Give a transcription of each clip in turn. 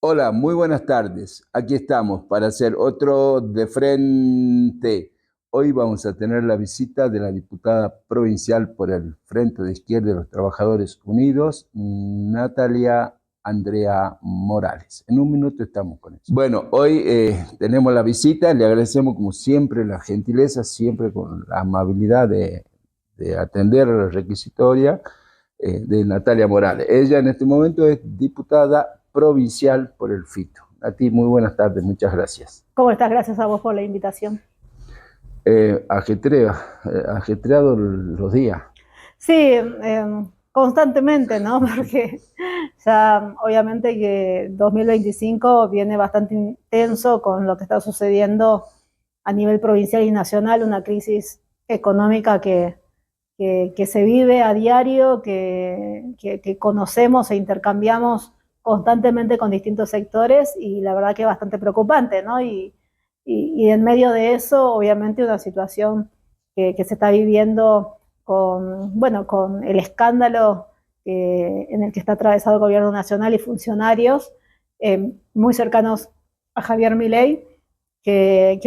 Hola, muy buenas tardes. Aquí estamos para hacer otro de frente. Hoy vamos a tener la visita de la diputada provincial por el Frente de Izquierda de los Trabajadores Unidos, Natalia Andrea Morales. En un minuto estamos con eso. Bueno, hoy tenemos la visita, le agradecemos como siempre la gentileza, siempre con la amabilidad de atender la requisitoria de Natalia Morales. Ella en este momento es diputada provincial por el FITO. A ti, muy buenas tardes, muchas gracias. ¿Cómo estás? Gracias a vos por la invitación. Ajetreado los días. Sí, constantemente, ¿no? Porque ya obviamente que 2025 viene bastante intenso con lo que está sucediendo a nivel provincial y nacional, una crisis económica que se vive a diario, que conocemos e intercambiamos constantemente con distintos sectores y la verdad que es bastante preocupante, ¿no? Y en medio de eso, obviamente, una situación que se está viviendo con, bueno, con el escándalo en el que está atravesado el gobierno nacional y funcionarios muy cercanos a Javier Milei,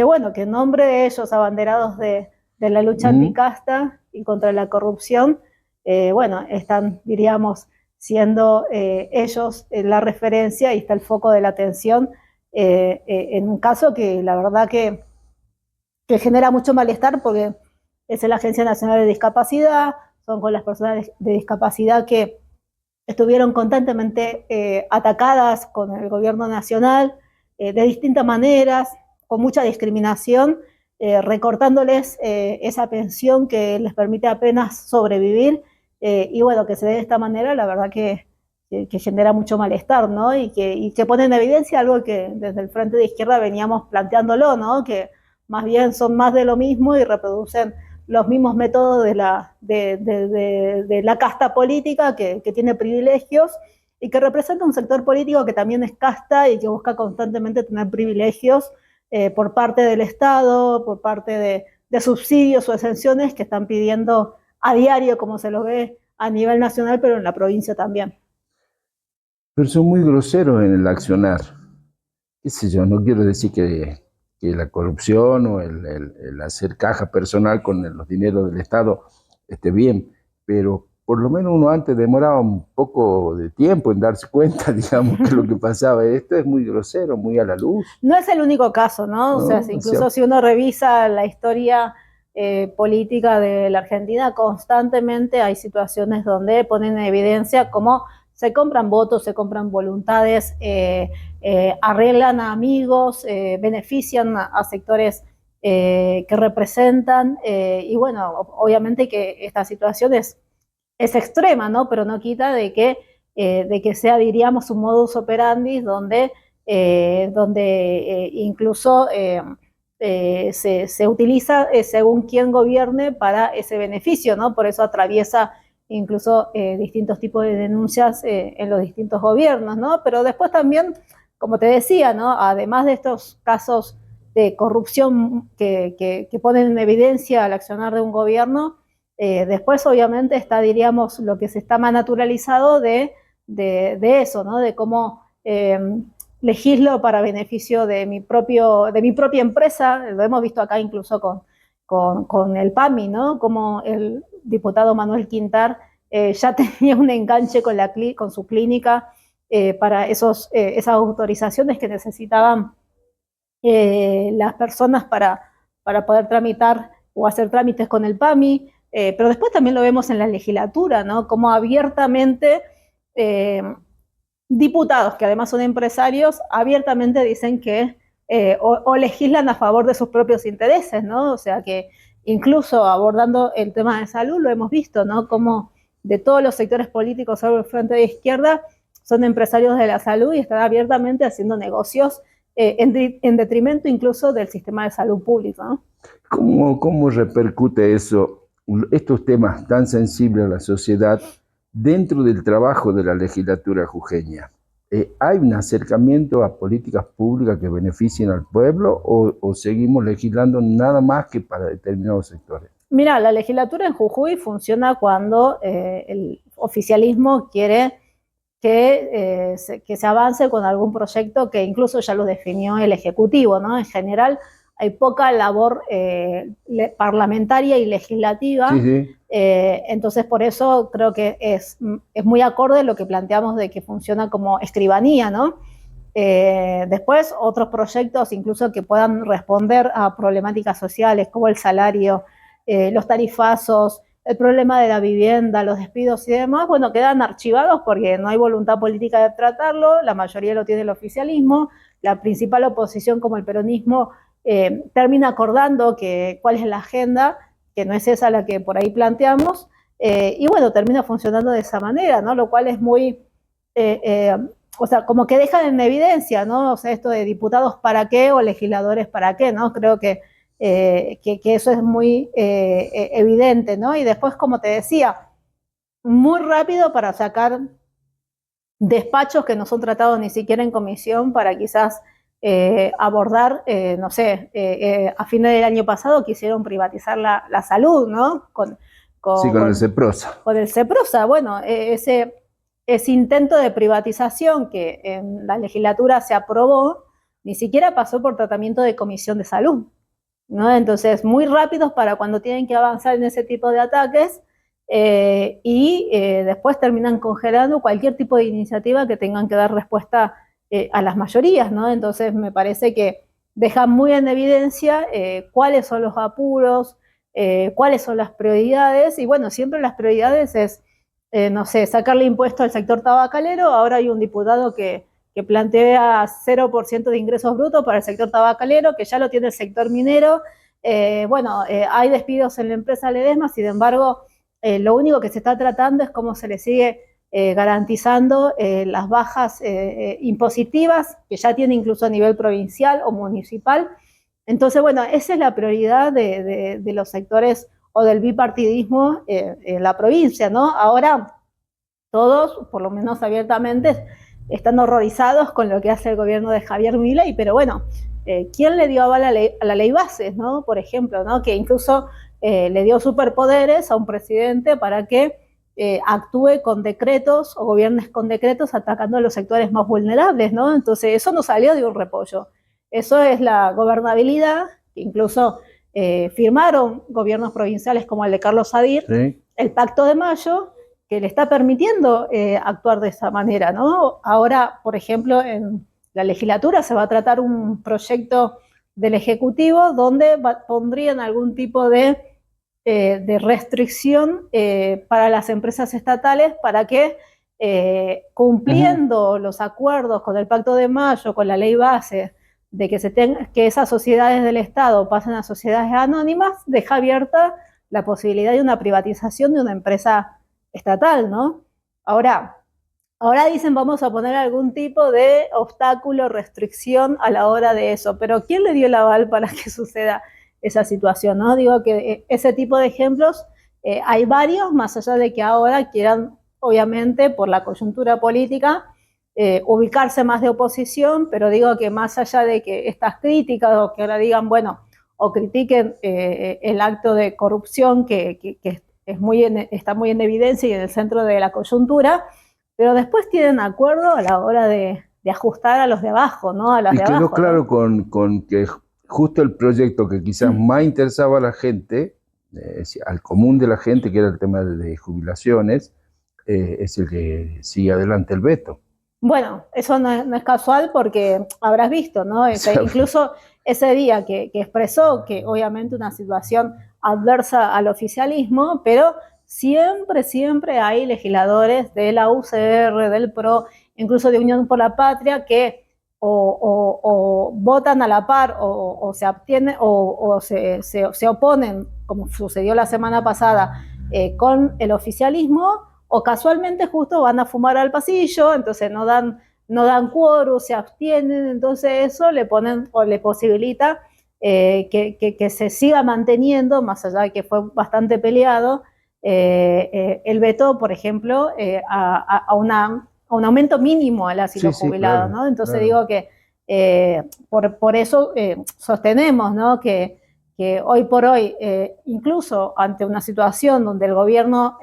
bueno, que en nombre de ellos, abanderados de la lucha anticasta y contra la corrupción, bueno, están, diríamos, siendo ellos la referencia y está el foco de la atención en un caso que la verdad que genera mucho malestar porque es la Agencia Nacional de Discapacidad, son con las personas de discapacidad que estuvieron constantemente atacadas con el gobierno nacional de distintas maneras, con mucha discriminación, recortándoles esa pensión que les permite apenas sobrevivir, y bueno, que se dé de esta manera, la verdad que genera mucho malestar, ¿no? Y que pone en evidencia algo que desde el Frente de Izquierda veníamos planteándolo, ¿no? Que más bien son más de lo mismo y reproducen los mismos métodos de la casta política que tiene privilegios y que representa un sector político que también es casta y que busca constantemente tener privilegios por parte del Estado, por parte de subsidios o exenciones que están pidiendo a diario, como se lo ve a nivel nacional, pero en la provincia también. Pero son muy groseros en el accionar. Qué sé yo, no quiero decir que la corrupción o el hacer caja personal con los dineros del Estado esté bien, pero por lo menos uno antes demoraba un poco de tiempo en darse cuenta, digamos, que lo que pasaba. Esto es muy grosero, muy a la luz, No es el único caso, ¿no? O sea, ¿no? O sea, incluso si uno revisa la historia política de la Argentina, constantemente hay situaciones donde ponen en evidencia cómo se compran votos, se compran voluntades, arreglan a amigos, benefician a sectores que representan, y bueno, obviamente que esta situación es extrema, ¿no? Pero no quita de que sea, diríamos, un modus operandi donde incluso se utiliza según quién gobierne para ese beneficio, ¿no? Por eso atraviesa incluso distintos tipos de denuncias en los distintos gobiernos, ¿no? Pero después también, como te decía, ¿no? Además de estos casos de corrupción que ponen en evidencia el accionar de un gobierno, después obviamente está, diríamos, lo que se está más naturalizado de eso, ¿no? De cómo legislo para beneficio de mi propia empresa, lo hemos visto acá incluso con el PAMI, ¿no? Como el diputado Manuel Quintar ya tenía un enganche con su clínica para esas autorizaciones que necesitaban las personas para poder tramitar o hacer trámites con el PAMI, pero después también lo vemos en la legislatura, ¿no? Como abiertamente eh, diputados, que además son empresarios, abiertamente dicen que o legislan a favor de sus propios intereses, ¿no? O sea que incluso abordando el tema de salud lo hemos visto, ¿no? Como de todos los sectores políticos sobre el frente de izquierda son empresarios de la salud y están abiertamente haciendo negocios en detrimento incluso del sistema de salud público, ¿no? ¿cómo repercute eso, estos temas tan sensibles a la sociedad, dentro del trabajo de la legislatura jujeña? ¿Hay un acercamiento a políticas públicas que beneficien al pueblo o seguimos legislando nada más que para determinados sectores? Mira, la legislatura en Jujuy funciona cuando el oficialismo quiere que se avance con algún proyecto que incluso ya lo definió el Ejecutivo, ¿no? En general hay poca labor parlamentaria y legislativa, Sí, sí. entonces por eso creo que es muy acorde lo que planteamos de que funciona como escribanía, ¿no? Después otros proyectos incluso que puedan responder a problemáticas sociales como el salario, los tarifazos, el problema de la vivienda, los despidos y demás, bueno, quedan archivados porque no hay voluntad política de tratarlo, la mayoría lo tiene el oficialismo, la principal oposición como el peronismo termina acordando cuál es la agenda, que no es esa la que por ahí planteamos, y bueno, termina funcionando de esa manera, ¿no? Lo cual es muy... o sea, como que dejan en evidencia, ¿no? O sea, esto de diputados para qué o legisladores para qué, ¿no? Creo que eso es muy evidente, ¿no? Y después, como te decía, muy rápido para sacar despachos que no son tratados ni siquiera en comisión para quizás abordar, no sé, a fines del año pasado quisieron privatizar la salud, ¿no? Sí, con el CEPROSA. Con el CEPROSA, bueno, ese intento de privatización que en la legislatura se aprobó, ni siquiera pasó por tratamiento de comisión de salud, ¿no? Entonces, muy rápidos para cuando tienen que avanzar en ese tipo de ataques y después terminan congelando cualquier tipo de iniciativa que tengan que dar respuesta a las mayorías, ¿no? Entonces, me parece que deja muy en evidencia cuáles son los apuros, cuáles son las prioridades, y bueno, siempre las prioridades es, no sé, sacarle impuesto al sector tabacalero. Ahora hay un diputado que plantea 0% de ingresos brutos para el sector tabacalero, que ya lo tiene el sector minero. Bueno, hay despidos en la empresa Ledesma, sin embargo, lo único que se está tratando es cómo se le sigue garantizando las bajas impositivas, que ya tiene incluso a nivel provincial o municipal. Entonces, bueno, esa es la prioridad de los sectores o del bipartidismo en la provincia, ¿no? Ahora, todos, por lo menos abiertamente, están horrorizados con lo que hace el gobierno de Javier Milei, pero bueno, ¿quién le dio aval a la ley bases, ¿no? Por ejemplo, ¿no? Que incluso le dio superpoderes a un presidente para que actúe con decretos o gobierne con decretos atacando a los sectores más vulnerables, ¿no? Entonces, eso no salió de un repollo. Eso es la gobernabilidad, que incluso firmaron gobiernos provinciales como el de Carlos Sadir, ¿sí? El Pacto de Mayo, que le está permitiendo actuar de esa manera, ¿no? Ahora, por ejemplo, en la legislatura se va a tratar un proyecto del Ejecutivo donde pondrían algún tipo de restricción para las empresas estatales para que cumpliendo los acuerdos con el Pacto de Mayo, con la ley base, de que esas sociedades del Estado pasen a sociedades anónimas, deja abierta la posibilidad de una privatización de una empresa estatal, ¿no? Ahora dicen vamos a poner algún tipo de obstáculo, restricción a la hora de eso, pero ¿quién le dio el aval para que suceda esa situación, ¿no? Digo que ese tipo de ejemplos hay varios, más allá de que ahora quieran, obviamente, por la coyuntura política, ubicarse más de oposición, pero digo que más allá de que estas críticas o que ahora digan, bueno, o critiquen el acto de corrupción que está muy en evidencia y en el centro de la coyuntura, pero después tienen acuerdo a la hora de ajustar a los de abajo, ¿no? A los de abajo. Y quedó claro, ¿no? con que justo el proyecto que quizás más interesaba a la gente, al común de la gente, que era el tema de jubilaciones, es el que sigue adelante el veto. Bueno, eso no es casual porque habrás visto, ¿no? Incluso ese día que expresó que obviamente una situación adversa al oficialismo, pero siempre hay legisladores de la UCR, del PRO, incluso de Unión por la Patria, que o votan a la par o se abstienen o se oponen, como sucedió la semana pasada, con el oficialismo, o casualmente justo van a fumar al pasillo, entonces no dan quórum, se abstienen, entonces eso le ponen o le posibilita que se siga manteniendo, más allá de que fue bastante peleado, el veto, por ejemplo, a un aumento mínimo al asilo jubilado, claro, ¿no? Entonces digo que por eso sostenemos, ¿no? que hoy por hoy, incluso ante una situación donde el gobierno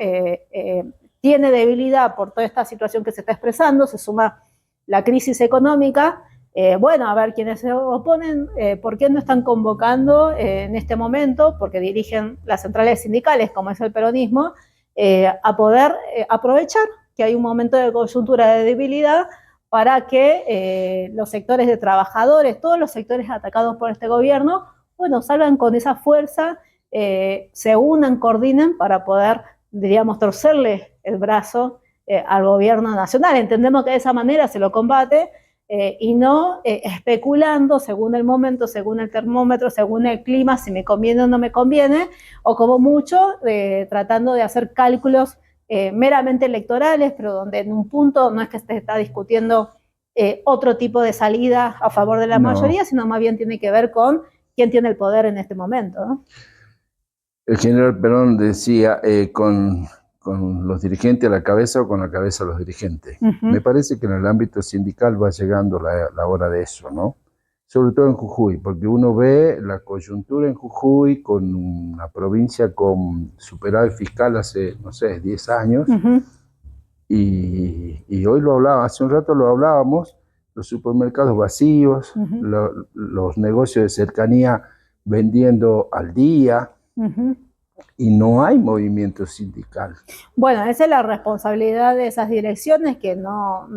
tiene debilidad por toda esta situación que se está expresando, se suma la crisis económica. Bueno, a ver, quienes se oponen, ¿por qué no están convocando en este momento, porque dirigen las centrales sindicales, como es el peronismo, a poder aprovechar que hay un momento de coyuntura de debilidad para que los sectores de trabajadores, todos los sectores atacados por este gobierno, bueno, salgan con esa fuerza, se unan, coordinen para poder, diríamos, torcerle el brazo al gobierno nacional. Entendemos que de esa manera se lo combate, y no especulando según el momento, según el termómetro, según el clima, si me conviene o no me conviene, o como mucho tratando de hacer cálculos meramente electorales, pero donde en un punto no es que se está discutiendo otro tipo de salida a favor de la mayoría, sino más bien tiene que ver con quién tiene el poder en este momento, ¿no? El general Perón decía, con los dirigentes a la cabeza o con la cabeza a los dirigentes. Me parece que en el ámbito sindical va llegando la hora de eso, ¿no? Sobre todo en Jujuy, porque uno ve la coyuntura en Jujuy con una provincia con superávit fiscal hace, no sé, 10 años, y hoy lo hablaba, hace un rato lo hablábamos, los supermercados vacíos, los negocios de cercanía vendiendo al día, y no hay movimiento sindical. Bueno, esa es la responsabilidad de esas direcciones que no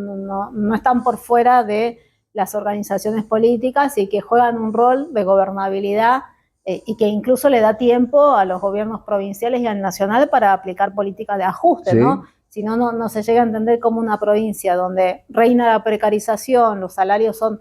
están por fuera de las organizaciones políticas y que juegan un rol de gobernabilidad y que incluso le da tiempo a los gobiernos provinciales y al nacional para aplicar políticas de ajuste, ¿sí? ¿No? Si no, no se llega a entender como una provincia donde reina la precarización, los salarios son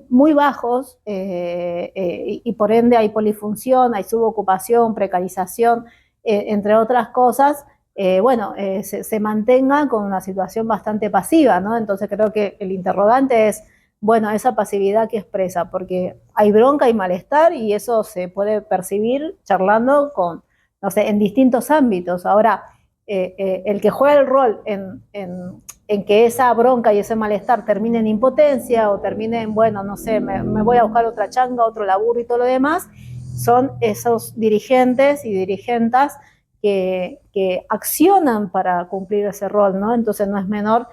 muy bajos y por ende hay polifunción, hay subocupación, precarización, entre otras cosas, se mantenga con una situación bastante pasiva, ¿no? Entonces creo que el interrogante es, bueno, esa pasividad que expresa, porque hay bronca y malestar y eso se puede percibir charlando con, no sé, en distintos ámbitos. Ahora, el que juega el rol en que esa bronca y ese malestar termine en impotencia o termine en, bueno, no sé, me voy a buscar otra changa, otro laburo y todo lo demás, son esos dirigentes y dirigentas que accionan para cumplir ese rol, ¿no? Entonces no es menor,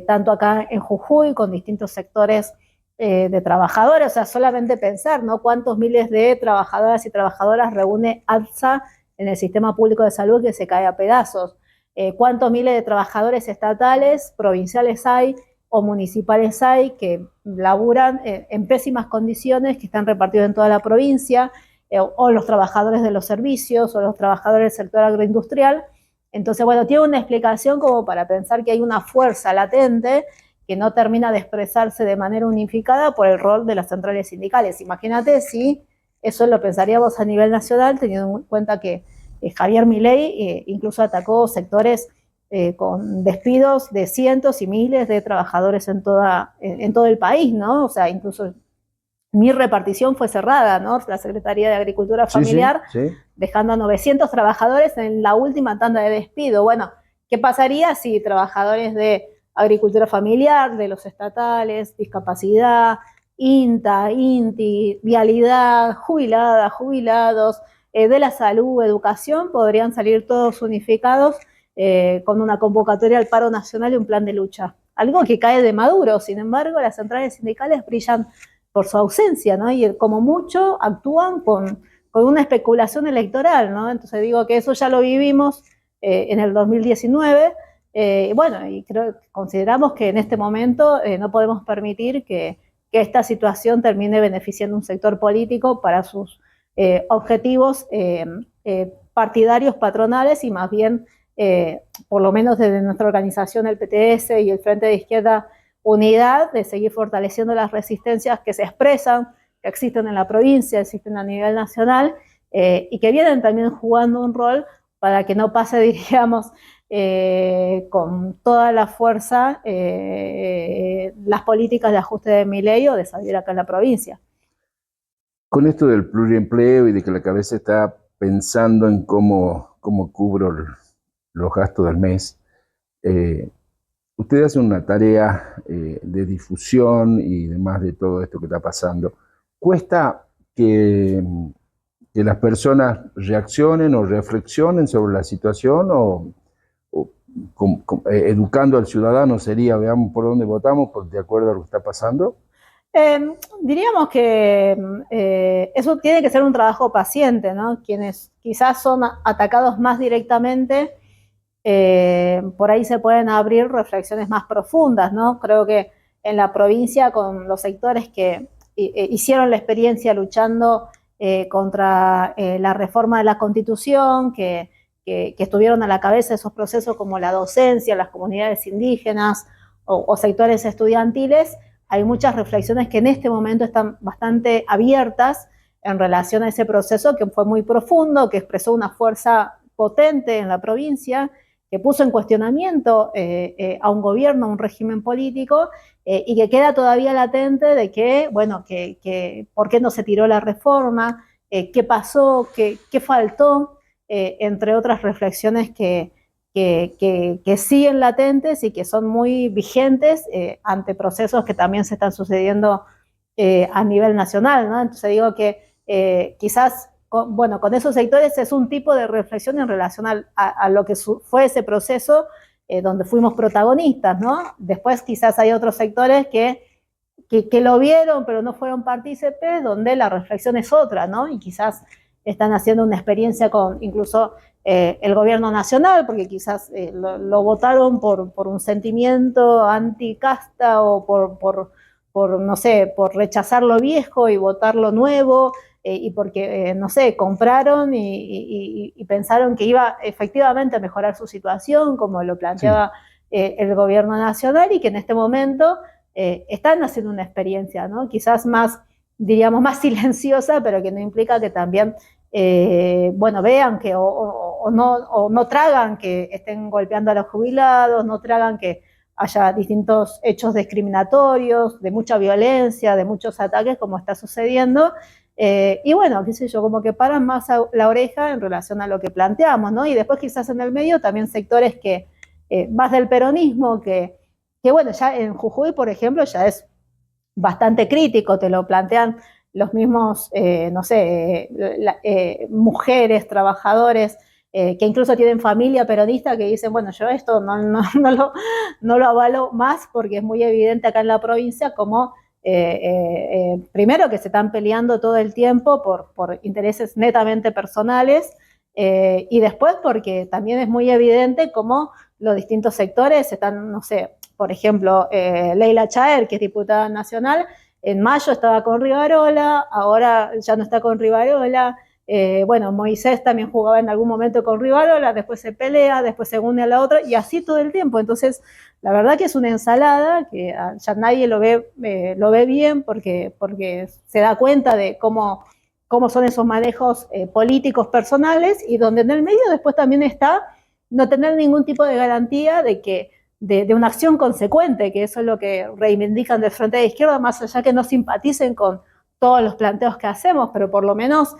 tanto acá en Jujuy, con distintos sectores de trabajadores, o sea, solamente pensar, ¿no? Cuántos miles de trabajadoras y trabajadoras reúne ALSA en el sistema público de salud que se cae a pedazos. Cuántos miles de trabajadores estatales, provinciales hay o municipales hay que laburan en pésimas condiciones, que están repartidos en toda la provincia, o los trabajadores de los servicios, o los trabajadores del sector agroindustrial. Entonces, bueno, tiene una explicación como para pensar que hay una fuerza latente que no termina de expresarse de manera unificada por el rol de las centrales sindicales. Imagínate si eso lo pensaríamos a nivel nacional, teniendo en cuenta que Javier Milei incluso atacó sectores con despidos de cientos y miles de trabajadores en todo el país, ¿no? O sea, incluso mi repartición fue cerrada, ¿no? La Secretaría de Agricultura Familiar, sí. Dejando a 900 trabajadores en la última tanda de despido. Bueno, ¿qué pasaría si trabajadores de agricultura familiar, de los estatales, discapacidad, INTA, INTI, vialidad, jubiladas, jubilados, de la salud, educación, podrían salir todos unificados con una convocatoria al paro nacional y un plan de lucha? Algo que cae de Maduro. Sin embargo, las centrales sindicales brillan por su ausencia, ¿no? Y como mucho actúan con una especulación electoral, ¿no? Entonces digo que eso ya lo vivimos en el 2019, y consideramos que en este momento no podemos permitir que esta situación termine beneficiando un sector político para sus objetivos partidarios, patronales, y más bien, por lo menos desde nuestra organización, el PTS y el Frente de Izquierda Unidad, de seguir fortaleciendo las resistencias que se expresan, que existen en la provincia, existen a nivel nacional, y que vienen también jugando un rol para que no pase, diríamos, con toda la fuerza las políticas de ajuste de Milei o de salir acá en la provincia. Con esto del pluriempleo y de que la cabeza está pensando en cómo cubro los gastos del mes, usted hace una tarea de difusión y demás de todo esto que está pasando. ¿Cuesta que las personas reaccionen o reflexionen sobre la situación, o educando al ciudadano sería, veamos por dónde votamos, de acuerdo a lo que está pasando. Diríamos que eso tiene que ser un trabajo paciente, ¿no? Quienes quizás son atacados más directamente, por ahí se pueden abrir reflexiones más profundas, ¿no? Creo que en la provincia, con los sectores que hicieron la experiencia luchando contra la reforma de la Constitución, que estuvieron a la cabeza de esos procesos como la docencia, las comunidades indígenas o sectores estudiantiles, hay muchas reflexiones que en este momento están bastante abiertas en relación a ese proceso que fue muy profundo, que expresó una fuerza potente en la provincia, que puso en cuestionamiento a un gobierno, a un régimen político, y que queda todavía latente de que, bueno, por qué no se tiró la reforma, qué pasó, qué faltó, entre otras reflexiones que siguen latentes y que son muy vigentes ante procesos que también se están sucediendo a nivel nacional, ¿no? Entonces digo que quizás, con esos sectores es un tipo de reflexión en relación a lo que fue ese proceso donde fuimos protagonistas, ¿no? Después quizás hay otros sectores que lo vieron pero no fueron partícipes, donde la reflexión es otra, ¿no? Y quizás están haciendo una experiencia con incluso el gobierno nacional, porque quizás lo votaron por un sentimiento anticasta o no sé, por rechazar lo viejo y votar lo nuevo, y porque, no sé, compraron y pensaron que iba efectivamente a mejorar su situación, como lo planteaba el gobierno nacional, y que en este momento están haciendo una experiencia, ¿no? Quizás más, diríamos, más silenciosa, pero que no implica que también bueno, vean que o no tragan que estén golpeando a los jubilados, no tragan que haya distintos hechos discriminatorios, de mucha violencia, de muchos ataques, como está sucediendo. Y bueno, qué sé yo, como que paran más la oreja en relación a lo que planteamos, ¿no? Y después quizás en el medio también sectores que más del peronismo, que bueno, ya en Jujuy, por ejemplo, ya es bastante crítico, te lo plantean los mismos, no sé, mujeres, trabajadores, que incluso tienen familia peronista, que dicen, bueno, yo esto no lo avalo más, porque es muy evidente acá en la provincia como, primero, que se están peleando todo el tiempo por intereses netamente personales, y después porque también es muy evidente como los distintos sectores están, no sé, por ejemplo, Leila Chaer, que es diputada nacional, en mayo estaba con Rivarola, ahora ya no está con Rivarola. Bueno, Moisés también jugaba en algún momento con Rivarola, después se pelea, después se une a la otra, y así todo el tiempo. Entonces, la verdad que es una ensalada que ya nadie lo ve bien, porque se da cuenta de cómo son esos manejos políticos personales, y donde en el medio después también está no tener ningún tipo de garantía de una acción consecuente, que eso es lo que reivindican del Frente de Izquierda, más allá que no simpaticen con todos los planteos que hacemos, pero por lo menos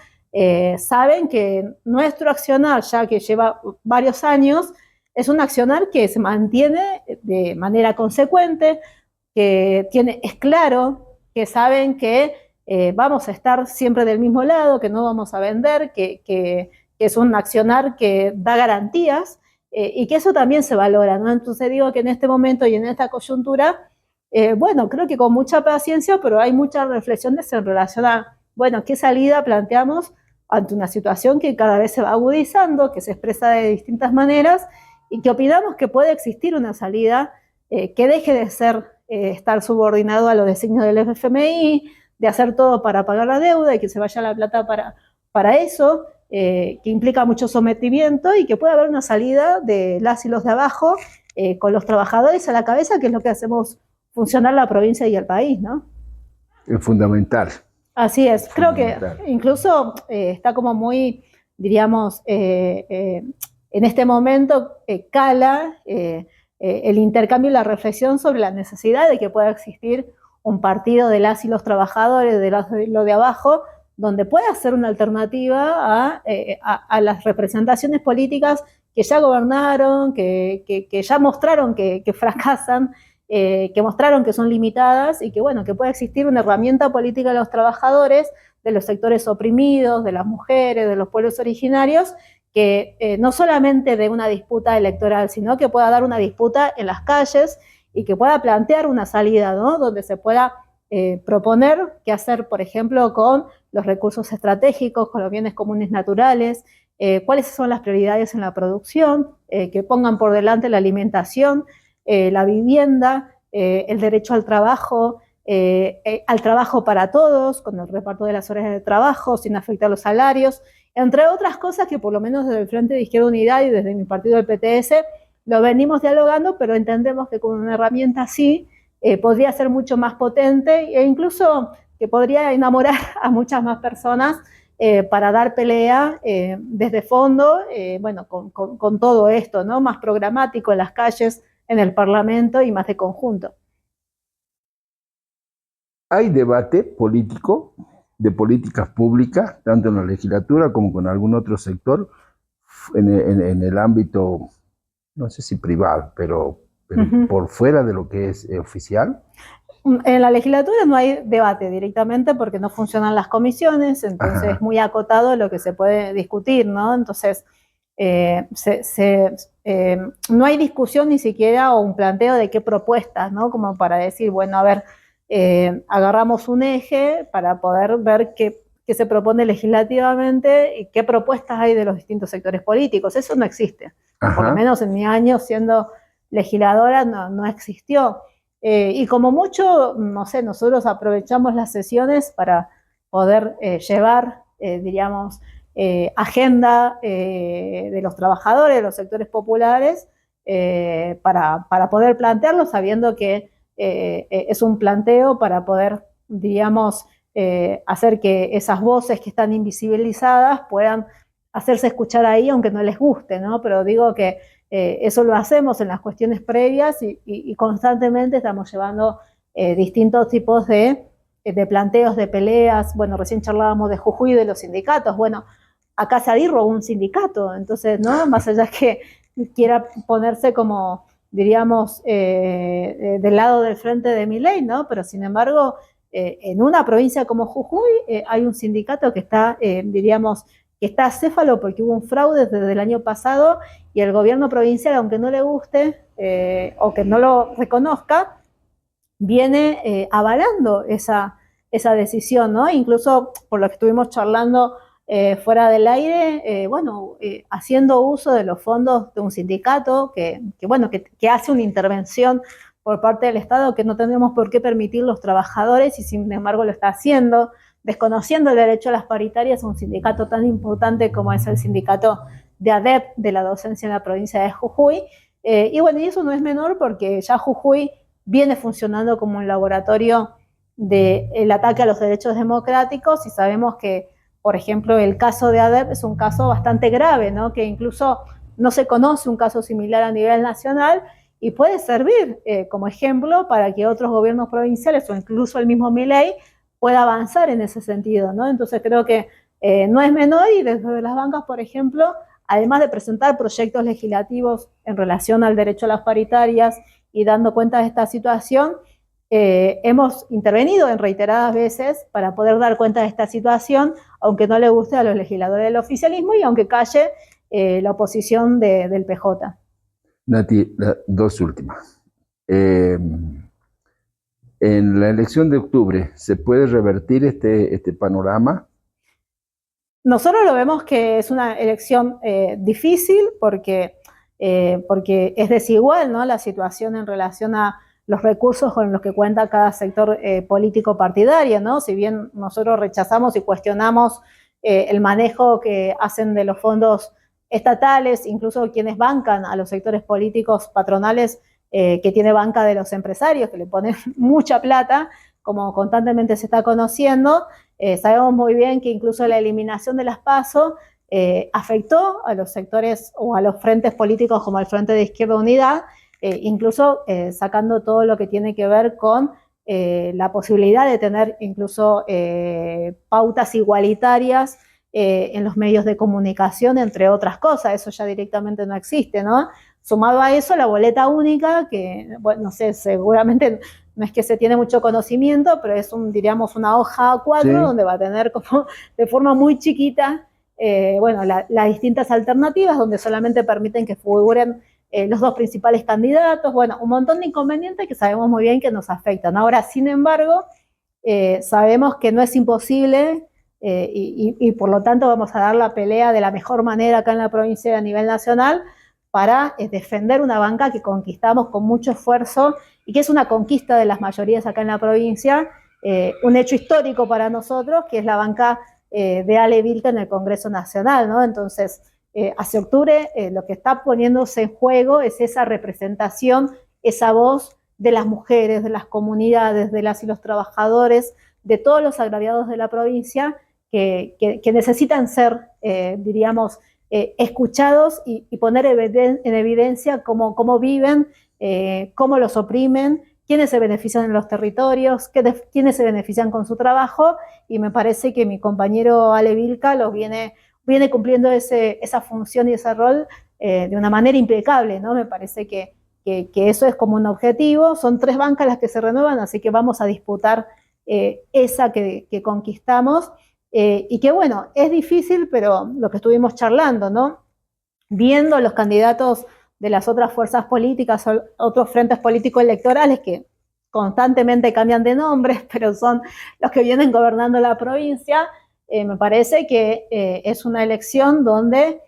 saben que nuestro accionar, ya que lleva varios años, es un accionar que se mantiene de manera consecuente, que es claro, que saben que vamos a estar siempre del mismo lado, que no vamos a vender, que es un accionar que da garantías, y que eso también se valora, ¿no? Entonces digo que en este momento y en esta coyuntura, bueno, creo que con mucha paciencia, pero hay muchas reflexiones en relación a, bueno, qué salida planteamos ante una situación que cada vez se va agudizando, que se expresa de distintas maneras, y que opinamos que puede existir una salida que deje de estar subordinado a los designios del FMI, de hacer todo para pagar la deuda y que se vaya la plata para eso, que implica mucho sometimiento, y que puede haber una salida de las y los de abajo, con los trabajadores a la cabeza, que es lo que hacemos funcionar la provincia y el país, ¿no? Es fundamental. Así es. Creo que incluso está como muy, diríamos, en este momento cala el intercambio y la reflexión sobre la necesidad de que pueda existir un partido de las y los trabajadores, de lo de abajo, donde pueda ser una alternativa a las representaciones políticas que ya gobernaron, que ya mostraron que fracasan, que mostraron que son limitadas, y que, bueno, que pueda existir una herramienta política de los trabajadores, de los sectores oprimidos, de las mujeres, de los pueblos originarios, que no solamente de una disputa electoral, sino que pueda dar una disputa en las calles y que pueda plantear una salida, ¿no? Donde se pueda proponer qué hacer, por ejemplo, con los recursos estratégicos, con los bienes comunes naturales, cuáles son las prioridades en la producción, que pongan por delante la alimentación, la vivienda, el derecho al trabajo para todos, con el reparto de las horas de trabajo, sin afectar los salarios, entre otras cosas que por lo menos desde el Frente de Izquierda Unidad y desde mi partido, el PTS, lo venimos dialogando, pero entendemos que con una herramienta así podría ser mucho más potente e incluso que podría enamorar a muchas más personas para dar pelea desde fondo, bueno, con todo esto, ¿no? Más programático en las calles, en el Parlamento y más de conjunto. ¿Hay debate político de políticas públicas, tanto en la legislatura como con algún otro sector, en el ámbito, no sé si privado, pero por fuera de lo que es oficial? En la legislatura no hay debate directamente porque no funcionan las comisiones, entonces es muy acotado lo que se puede discutir, ¿no? Entonces, no hay discusión ni siquiera o un planteo de qué propuestas, ¿no? Como para decir, bueno, a ver, agarramos un eje para poder ver qué se propone legislativamente y qué propuestas hay de los distintos sectores políticos. Eso no existe. Por lo menos en mi año siendo legisladora no existió. Y como mucho, no sé, nosotros aprovechamos las sesiones para poder llevar, diríamos, agenda de los trabajadores, de los sectores populares, para poder plantearlo, sabiendo que es un planteo para poder, diríamos, hacer que esas voces que están invisibilizadas puedan hacerse escuchar ahí, aunque no les guste, ¿no? Pero digo que eso lo hacemos en las cuestiones previas y constantemente estamos llevando distintos tipos de planteos, de peleas. Bueno, recién charlábamos de Jujuy y de los sindicatos. Bueno, acá se adirro un sindicato, entonces, ¿no? Más allá que quiera ponerse como, diríamos, del lado del frente de Milei, ¿no? Pero sin embargo, en una provincia como Jujuy hay un sindicato que está, diríamos, que está acéfalo porque hubo un fraude desde el año pasado y el gobierno provincial, aunque no le guste o que no lo reconozca, viene avalando esa decisión, ¿no? Incluso por lo que estuvimos charlando fuera del aire, bueno, haciendo uso de los fondos de un sindicato que hace una intervención por parte del Estado que no tenemos por qué permitir los trabajadores y sin embargo lo está haciendo, desconociendo el derecho a las paritarias a un sindicato tan importante como es el sindicato de ADEP de la docencia en la provincia de Jujuy. Y bueno, y eso no es menor porque ya Jujuy viene funcionando como un laboratorio del ataque a los derechos democráticos y sabemos que, por ejemplo, el caso de ADEP es un caso bastante grave, ¿no? Que incluso no se conoce un caso similar a nivel nacional y puede servir como ejemplo para que otros gobiernos provinciales o incluso el mismo Milei pueda avanzar en ese sentido, ¿no? Entonces creo que no es menor y desde las bancas, por ejemplo, además de presentar proyectos legislativos en relación al derecho a las paritarias y dando cuenta de esta situación, hemos intervenido en reiteradas veces para poder dar cuenta de esta situación, aunque no le guste a los legisladores del oficialismo y aunque calle la oposición del PJ. Nati, dos últimas. En la elección de octubre, ¿se puede revertir este panorama? Nosotros lo vemos que es una elección difícil porque es desigual, ¿no? La situación en relación a los recursos con los que cuenta cada sector político partidario, ¿no? Si bien nosotros rechazamos y cuestionamos el manejo que hacen de los fondos estatales, incluso quienes bancan a los sectores políticos patronales que tiene banca de los empresarios, que le ponen mucha plata, como constantemente se está conociendo, sabemos muy bien que incluso la eliminación de las PASO afectó a los sectores o a los frentes políticos como el Frente de Izquierda Unidad, incluso sacando todo lo que tiene que ver con la posibilidad de tener incluso pautas igualitarias en los medios de comunicación, entre otras cosas. Eso ya directamente no existe, ¿no? Sumado a eso, la boleta única, que, bueno, no sé, seguramente no es que se tiene mucho conocimiento, pero es diríamos, una hoja A4 sí, donde va a tener como de forma muy chiquita bueno, las distintas alternativas, donde solamente permiten que figuren los dos principales candidatos, bueno, un montón de inconvenientes que sabemos muy bien que nos afectan. Ahora, sin embargo, sabemos que no es imposible y por lo tanto vamos a dar la pelea de la mejor manera acá en la provincia y a nivel nacional para defender una banca que conquistamos con mucho esfuerzo y que es una conquista de las mayorías acá en la provincia, un hecho histórico para nosotros, que es la banca de Ale Vilca en el Congreso Nacional, ¿no? Entonces, hacia octubre lo que está poniéndose en juego es esa representación, esa voz de las mujeres, de las comunidades, de las y los trabajadores, de todos los agraviados de la provincia que necesitan ser, diríamos, escuchados y poner en evidencia cómo viven, cómo los oprimen, quiénes se benefician en los territorios, quiénes se benefician con su trabajo, y me parece que mi compañero Ale Vilca viene cumpliendo esa función y ese rol de una manera impecable, ¿no? Me parece que eso es como un objetivo. Son 3 bancas las que se renuevan, así que vamos a disputar esa que conquistamos, y que bueno, es difícil, pero lo que estuvimos charlando, ¿no? Viendo los candidatos de las otras fuerzas políticas, otros frentes políticos electorales que constantemente cambian de nombres, pero son los que vienen gobernando la provincia, me parece que es una elección donde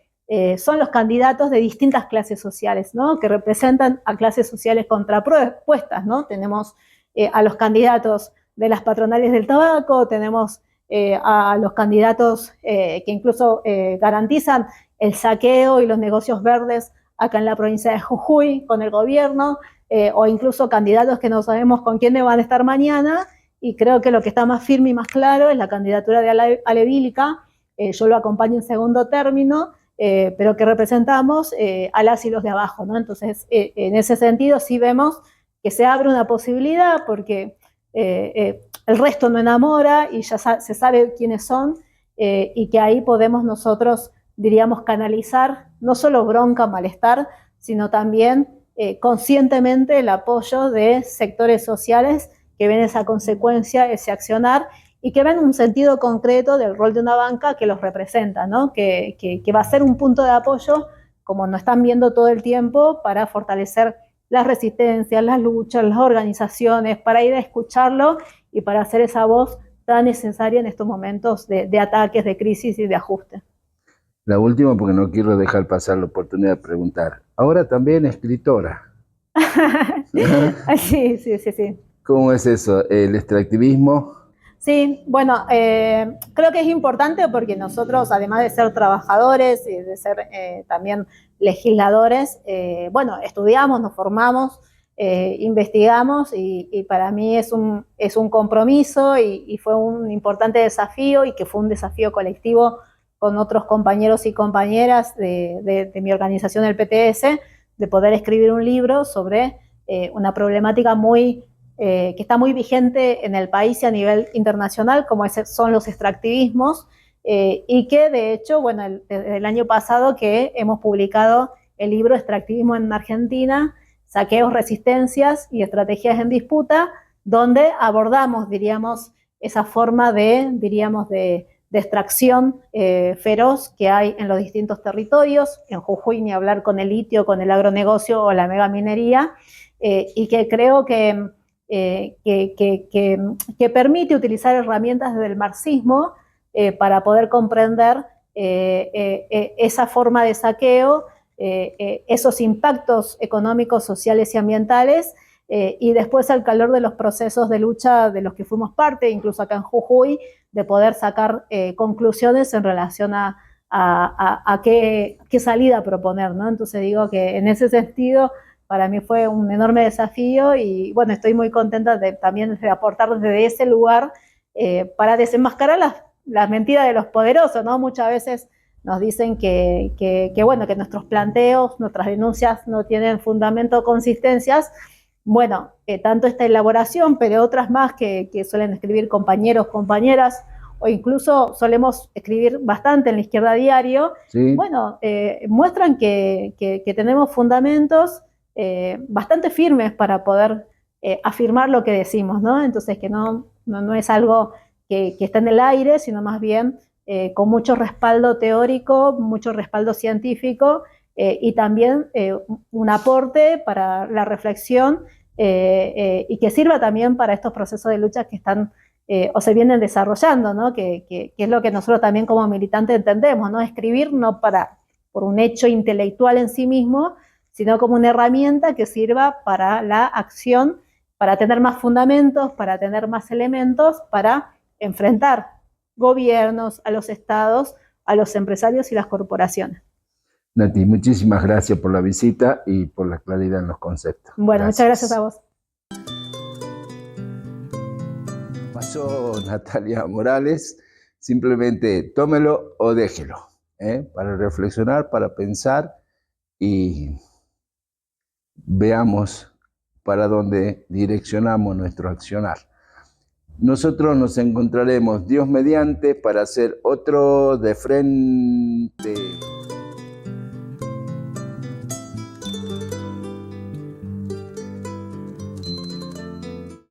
son los candidatos de distintas clases sociales, ¿no? Que representan a clases sociales contrapuestas, ¿no? Tenemos a los candidatos de las patronales del tabaco, tenemos a los candidatos que incluso garantizan el saqueo y los negocios verdes acá en la provincia de Jujuy con el gobierno, o incluso candidatos que no sabemos con quiénes van a estar mañana, y creo que lo que está más firme y más claro es la candidatura de Ale Vilca. Yo lo acompaño en segundo término, pero que representamos a las y los de abajo, ¿no? Entonces, en ese sentido sí vemos que se abre una posibilidad porque el resto no enamora y ya se sabe quiénes son, y que ahí podemos nosotros, diríamos, canalizar no solo bronca, malestar, sino también conscientemente el apoyo de sectores sociales que ven esa consecuencia, ese accionar, y que ven un sentido concreto del rol de una banca que los representa, ¿no? Que va a ser un punto de apoyo, como nos están viendo todo el tiempo, para fortalecer las resistencias, las luchas, las organizaciones, para ir a escucharlo y para hacer esa voz tan necesaria en estos momentos de ataques, de crisis y de ajuste. La última, porque no quiero dejar pasar la oportunidad de preguntar. Ahora también escritora. Sí, sí, sí, sí. ¿Cómo es eso? ¿El extractivismo? Sí, bueno, creo que es importante porque nosotros, además de ser trabajadores y de ser también legisladores, bueno, estudiamos, nos formamos, investigamos, y para mí es un compromiso y fue un importante desafío, y que fue un desafío colectivo con otros compañeros y compañeras de mi organización, el PTS, de poder escribir un libro sobre una problemática que está muy vigente en el país y a nivel internacional, como son los extractivismos, y que de hecho, bueno, desde el año pasado que hemos publicado el libro Extractivismo en Argentina, saqueos, resistencias y estrategias en disputa, donde abordamos, diríamos, esa forma de extracción feroz que hay en los distintos territorios, en Jujuy ni hablar con el litio, con el agronegocio o la megaminería, y que creo que permite utilizar herramientas del marxismo para poder comprender esa forma de saqueo, esos impactos económicos, sociales y ambientales, y después al calor de los procesos de lucha de los que fuimos parte, incluso acá en Jujuy, de poder sacar conclusiones en relación a qué salida proponer, ¿no? Entonces digo que en ese sentido para mí fue un enorme desafío, y bueno, estoy muy contenta también de aportar desde ese lugar para desenmascarar las mentiras de los poderosos, ¿no? Muchas veces nos dicen bueno, que nuestros planteos, nuestras denuncias no tienen fundamento o consistencias. Bueno, tanto esta elaboración, pero otras más que suelen escribir compañeros, compañeras, o incluso solemos escribir bastante en La Izquierda Diario, ¿Sí? bueno, muestran que tenemos fundamentos bastante firmes para poder afirmar lo que decimos, ¿no? Entonces que no es algo que está en el aire, sino más bien con mucho respaldo teórico, mucho respaldo científico y también un aporte para la reflexión y que sirva también para estos procesos de lucha que están o se vienen desarrollando, ¿no? Que es lo que nosotros también como militantes entendemos, ¿no? Escribir no por un hecho intelectual en sí mismo, sino como una herramienta que sirva para la acción, para tener más fundamentos, para tener más elementos, para enfrentar gobiernos, a los estados, a los empresarios y las corporaciones. Nati, muchísimas gracias por la visita y por la claridad en los conceptos. Bueno, muchas gracias a vos. Pasó Natalia Morales, simplemente tómelo o déjelo, para reflexionar, para pensar y veamos para dónde direccionamos nuestro accionar. Nosotros nos encontraremos, Dios mediante, para hacer otro de frente.